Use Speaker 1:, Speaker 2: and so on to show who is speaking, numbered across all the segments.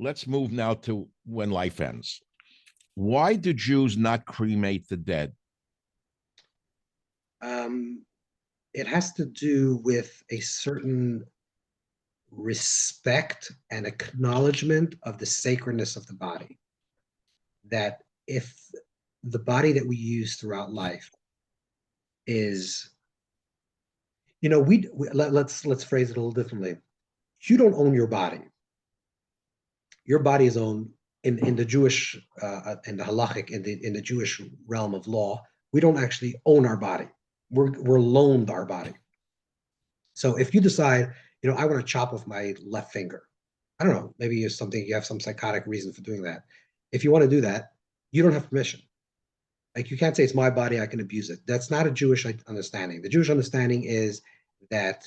Speaker 1: let's move now to when life ends. Why do Jews not cremate the dead?
Speaker 2: Um, it has to do with a certain respect and acknowledgement of the sacredness of the body. That if the body that we use throughout life is, let's phrase it a little differently. You don't own your body. Your body is owned in the Jewish in the halachic in the Jewish realm of law. We don't actually own our body. We're loaned our body. So if you decide, I want to chop off my left finger, I don't know, maybe it's something you have some psychotic reason for doing that. If you want to do that, you don't have permission. Like you can't say it's my body, I can abuse it. That's not a Jewish understanding. The Jewish understanding is that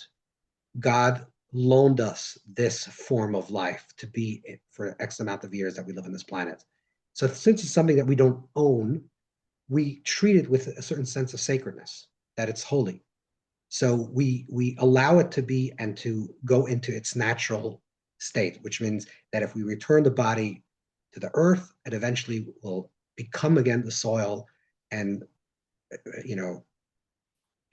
Speaker 2: God loaned us this form of life to be for X amount of years that we live on this planet. So since it's something that we don't own, we treat it with a certain sense of sacredness, that it's holy. So we allow it to be and to go into its natural state, which means that if we return the body to the earth, it eventually will become again the soil and you know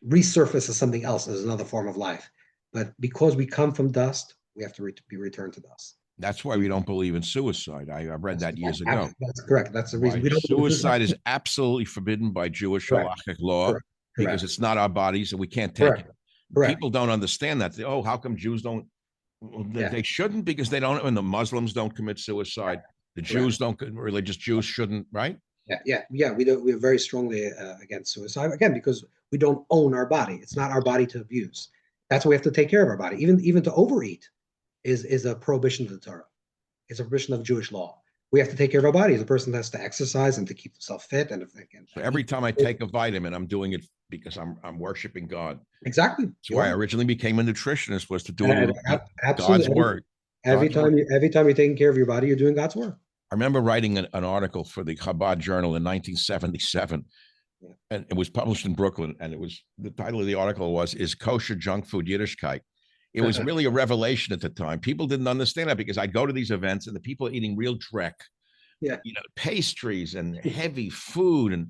Speaker 2: resurface as something else as another form of life. But because we come from dust, we have to be returned to dust.
Speaker 1: That's why we don't believe in suicide. I read that years ago.
Speaker 2: That's correct. That's the reason
Speaker 1: Why
Speaker 2: we don't believe in
Speaker 1: suicide is absolutely forbidden by Jewish
Speaker 2: correct.
Speaker 1: halachic law
Speaker 2: Correct.
Speaker 1: because
Speaker 2: Correct.
Speaker 1: it's not our bodies and we can't take
Speaker 2: Correct.
Speaker 1: it.
Speaker 2: Correct.
Speaker 1: People don't understand that. Oh, how come Jews don't?
Speaker 2: Yeah.
Speaker 1: They shouldn't because they don't, and the Muslims don't commit suicide. The Jews don't, religious Jews shouldn't, right?
Speaker 2: Yeah. We don't. We're very strongly against suicide again because we don't own our body. It's not our body to abuse. That's why we have to take care of our body. Even to overeat is a prohibition of the Torah. It's a prohibition of Jewish law. We have to take care of our bodies. A person has to exercise and to keep themselves fit. And
Speaker 1: so every time I take a vitamin, I'm doing it because I'm worshiping God.
Speaker 2: Exactly.
Speaker 1: That's why I originally became a nutritionist, was to do
Speaker 2: absolutely
Speaker 1: God's word.
Speaker 2: Every time you're taking care of your body, you're doing God's work.
Speaker 1: I remember writing an article for the Chabad Journal in 1977, and it was published in Brooklyn. And the title of the article was "Is Kosher Junk Food Yiddishkeit?" It was really a revelation at the time. People didn't understand that because I'd go to these events and the people are eating real dreck, pastries and heavy food, and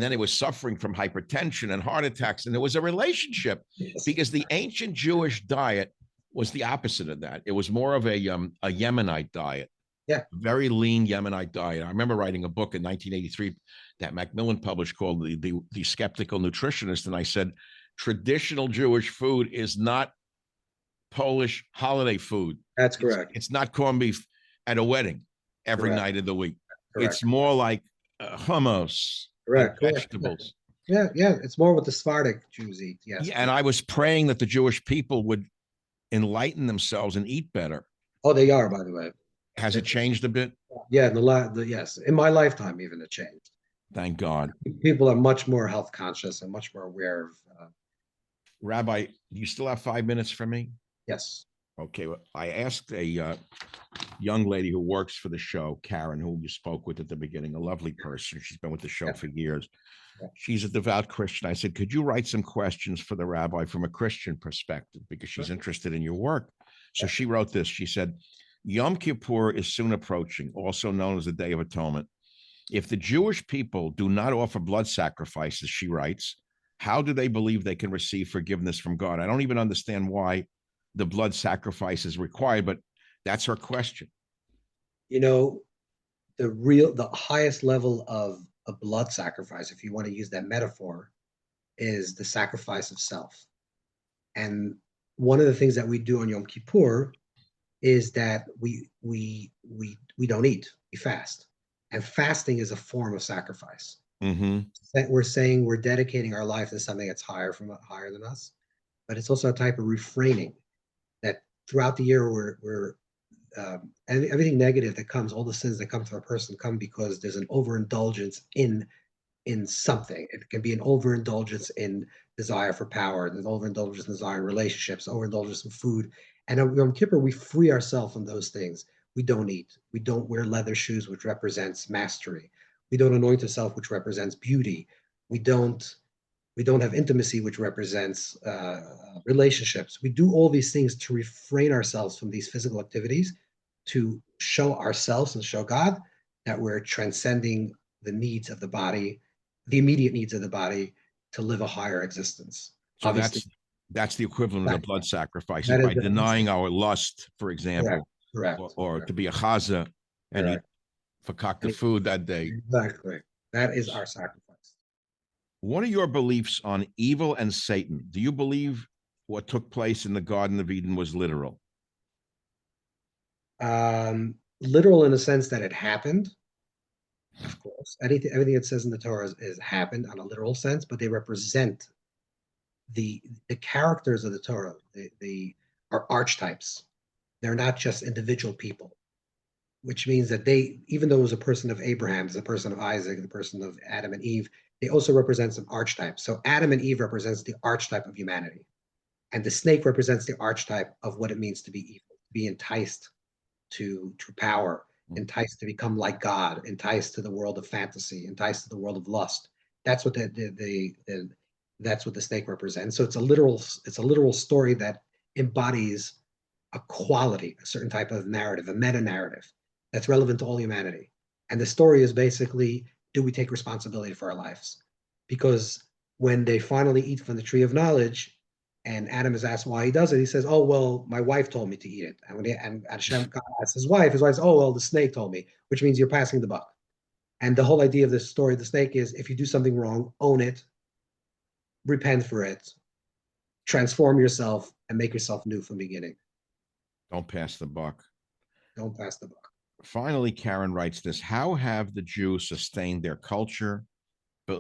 Speaker 1: then it was suffering from hypertension and heart attacks. And there was a relationship because the ancient Jewish diet was the opposite of that. It was more of a Yemenite diet.
Speaker 2: Yeah.
Speaker 1: Very lean Yemenite diet. I remember writing a book in 1983 that Macmillan published called the Skeptical Nutritionist. And I said, traditional Jewish food is not Polish holiday food.
Speaker 2: That's correct.
Speaker 1: It's not corned beef at a wedding every night of the week. Correct. It's more like hummus, vegetables.
Speaker 2: Yeah. It's more what the Sephardic Jews eat. Yes.
Speaker 1: Yeah, and I was praying that the Jewish people would enlighten themselves and eat better.
Speaker 2: Oh, they are, by the way.
Speaker 1: Has it changed a bit?
Speaker 2: Yeah, yes. In my lifetime, even it changed.
Speaker 1: Thank God.
Speaker 2: People are much more health conscious and much more aware of.
Speaker 1: Rabbi, do you still have 5 minutes for me?
Speaker 2: Yes.
Speaker 1: Okay. Well, I asked a young lady who works for the show, Karen, who you spoke with at the beginning, a lovely person. She's been with the show for years. She's a devout Christian. I said, could you write some questions for the rabbi from a Christian perspective? Because she's interested in your work. So she wrote this. She said, Yom Kippur is soon approaching, also known as the Day of Atonement. If the Jewish people do not offer blood sacrifices, she writes, how do they believe they can receive forgiveness from God? I don't even understand why the blood sacrifice is required, but that's her question.
Speaker 2: The highest level of a blood sacrifice, if you want to use that metaphor, is the sacrifice of self. And one of the things that we do on Yom Kippur is that we don't eat, we fast. And fasting is a form of sacrifice.
Speaker 1: Mm-hmm.
Speaker 2: We're saying we're dedicating our life to something that's higher than us, but it's also a type of refraining that throughout the year we're everything negative that comes, all the sins that come to a person come because there's an overindulgence in something. It can be an overindulgence in desire for power, there's overindulgence in desire in relationships, overindulgence in food. And on Yom Kippur, we free ourselves from those things. We don't eat. We don't wear leather shoes, which represents mastery. We don't anoint ourselves, which represents beauty. We don't have intimacy, which represents relationships. We do all these things to refrain ourselves from these physical activities to show ourselves and show God that we're transcending the needs of the body, the immediate needs of the body, to live a higher existence.
Speaker 1: So
Speaker 2: Obviously,
Speaker 1: that's the equivalent of the blood sacrifices
Speaker 2: that is
Speaker 1: by denying our lust, for example,
Speaker 2: correct,
Speaker 1: or
Speaker 2: correct,
Speaker 1: to be a chaza and eat
Speaker 2: correct.
Speaker 1: fakakta food that day.
Speaker 2: Exactly. That is our sacrifice.
Speaker 1: What are your beliefs on evil and Satan? Do you believe what took place in the Garden of Eden was literal?
Speaker 2: Literal in the sense that it happened, of course. Everything it says in the Torah is happened on a literal sense, but they represent the characters of the Torah. They are archetypes. They're not just individual people, which means that they, even though it was a person of Abraham, the person of Isaac, the person of Adam and Eve, they also represent some archetypes. So Adam and Eve represents the archetype of humanity, and the snake represents the archetype of what it means to be evil, to be enticed to power, enticed to become like God, enticed to the world of fantasy, enticed to the world of lust. That's what that's what the snake represents. So it's a literal story that embodies a quality, a certain type of narrative, a meta narrative that's relevant to all humanity. And the story is basically, do we take responsibility for our lives? Because when they finally eat from the tree of knowledge, and Adam is asked why he does it, he says, "Oh well, my wife told me to eat it." And Hashem God asks his wife says, "Oh well, the snake told me," which means you're passing the buck. And the whole idea of this story of the snake is, if you do something wrong, own it, repent for it, transform yourself, and make yourself new from the beginning.
Speaker 1: Don't pass the buck.
Speaker 2: Don't pass the buck.
Speaker 1: Finally, Karen writes this: how have the Jews sustained their culture,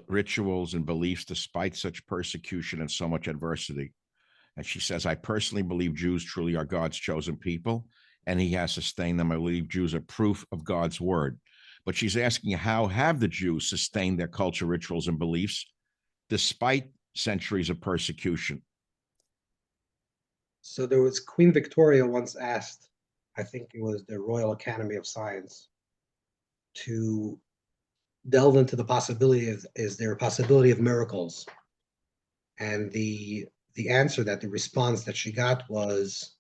Speaker 1: rituals, and beliefs despite such persecution and so much adversity? And she says, I personally believe Jews truly are God's chosen people, and he has sustained them. I believe Jews are proof of God's word. But she's asking, how have the Jews sustained their culture, rituals, and beliefs despite centuries of persecution?
Speaker 2: So there was Queen Victoria once asked, I think it was the Royal Academy of Science, to delve into the possibility of, is there a possibility of miracles? And the answer, that the response that she got was,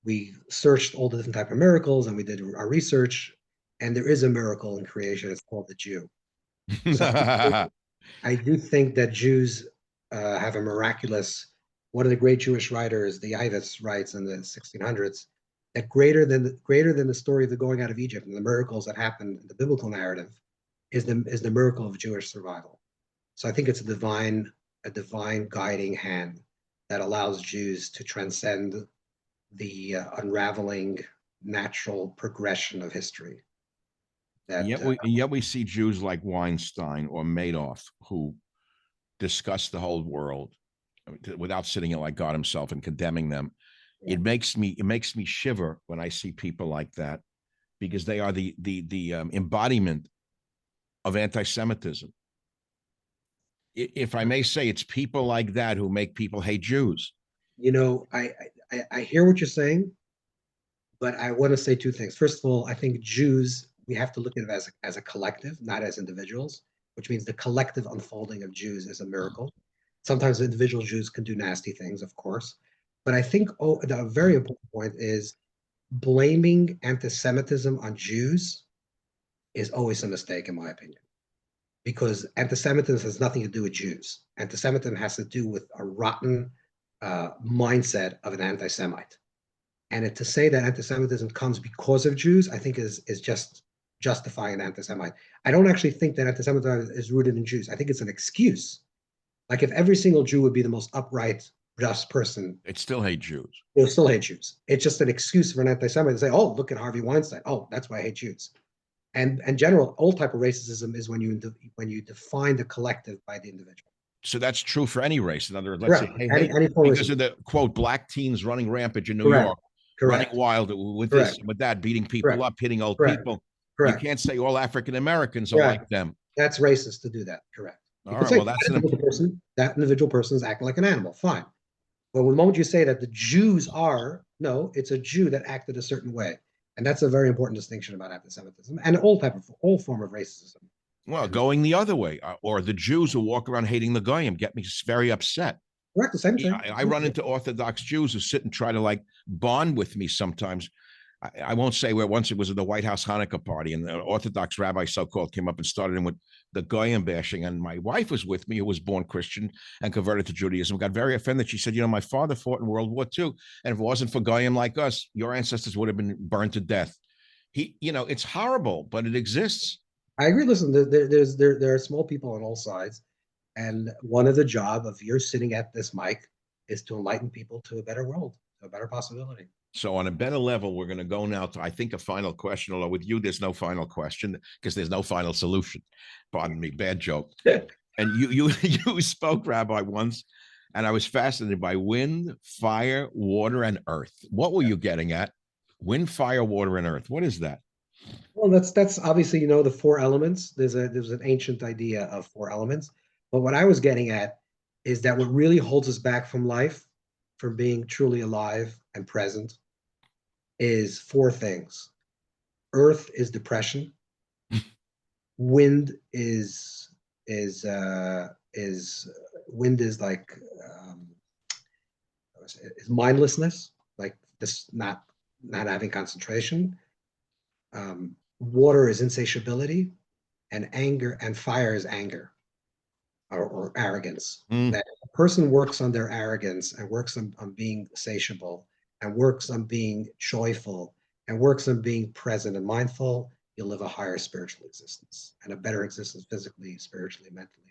Speaker 2: we searched all the different type of miracles and we did our research, and there is a miracle in creation. It's called the Jew. So I do think that Jews have a miraculous. One of the great Jewish writers, the Yavitz, writes in the 1600s that greater than the story of the going out of Egypt and the miracles that happened in the biblical narrative is the miracle of Jewish survival. So I think it's a divine guiding hand that allows Jews to transcend the unraveling natural progression of history. That
Speaker 1: yet we see Jews like Weinstein or Madoff who discuss the whole world without sitting like God himself and condemning them. Yeah. It makes me shiver when I see people like that, because they are the embodiment of anti-Semitism. If I may say, it's people like that who make people hate Jews.
Speaker 2: You know, I hear what you're saying, but I want to say two things. First of all, I think Jews, we have to look at it as a collective, not as individuals, which means the collective unfolding of Jews is a miracle. Sometimes individual Jews can do nasty things, of course. But I think a very important point is blaming anti-Semitism on Jews is always a mistake, in my opinion. Because anti-Semitism has nothing to do with Jews. Anti-Semitism has to do with a rotten mindset of an anti-Semite. And to say that anti-Semitism comes because of Jews, I think is just justifying an anti-Semite. I don't actually think that anti-Semitism is rooted in Jews. I think it's an excuse. Like if every single Jew would be the most upright, just person,
Speaker 1: they'd still hate Jews.
Speaker 2: They'll still hate Jews. It's just an excuse for an anti-Semite to say, "Oh, look at Harvey Weinstein. Oh, that's why I hate Jews." And general, all type of racism is when you define the collective by the individual.
Speaker 1: So that's true for any race. In other words, let's say,
Speaker 2: any
Speaker 1: because of the quote black teens running rampant in New York, running wild with this and with that, beating people up, hitting old people. You can't say all African Americans are like them.
Speaker 2: That's racist to do that. Correct.
Speaker 1: All right. Well, that's
Speaker 2: that individual person is acting like an animal. Fine. But the moment you say that the Jews are, no, it's a Jew that acted a certain way. And that's a very important distinction about anti-Semitism and all form of racism.
Speaker 1: Well, going the other way, or the Jews who walk around hating the Goyim get me very upset.
Speaker 2: Correct, the same thing.
Speaker 1: I run into Orthodox Jews who sit and try to like bond with me sometimes. I won't say where. Once it was at the White House Hanukkah party, and the Orthodox rabbi, so-called, came up and started in with the goyim bashing. And my wife was with me, who was born Christian and converted to Judaism, got very offended. She said, my father fought in World War II, and if it wasn't for goyim like us, your ancestors would have been burned to death. It's horrible, but it exists.
Speaker 2: I agree. Listen, there are small people on all sides, and one of the job of your sitting at this mic is to enlighten people to a better world, to a better possibility.
Speaker 1: So on a better level, we're going to go now to, I think, a final question, although with you, there's no final question because there's no final solution. Pardon me, bad joke. And you spoke, Rabbi, once, and I was fascinated by wind, fire, water, and earth. What were you getting at? Wind, fire, water, and earth. What is that?
Speaker 2: Well, that's obviously, the four elements. There's an ancient idea of four elements. But what I was getting at is that what really holds us back from life, from being truly alive and present, is four things. Earth is depression. Wind is wind is like is mindlessness, like this not having concentration. Water is insatiability, and anger and fire is anger or arrogance. That a person works on their arrogance and works on being satiable and works on being joyful and works on being present and mindful, you'll live a higher spiritual existence and a better existence physically, spiritually, mentally.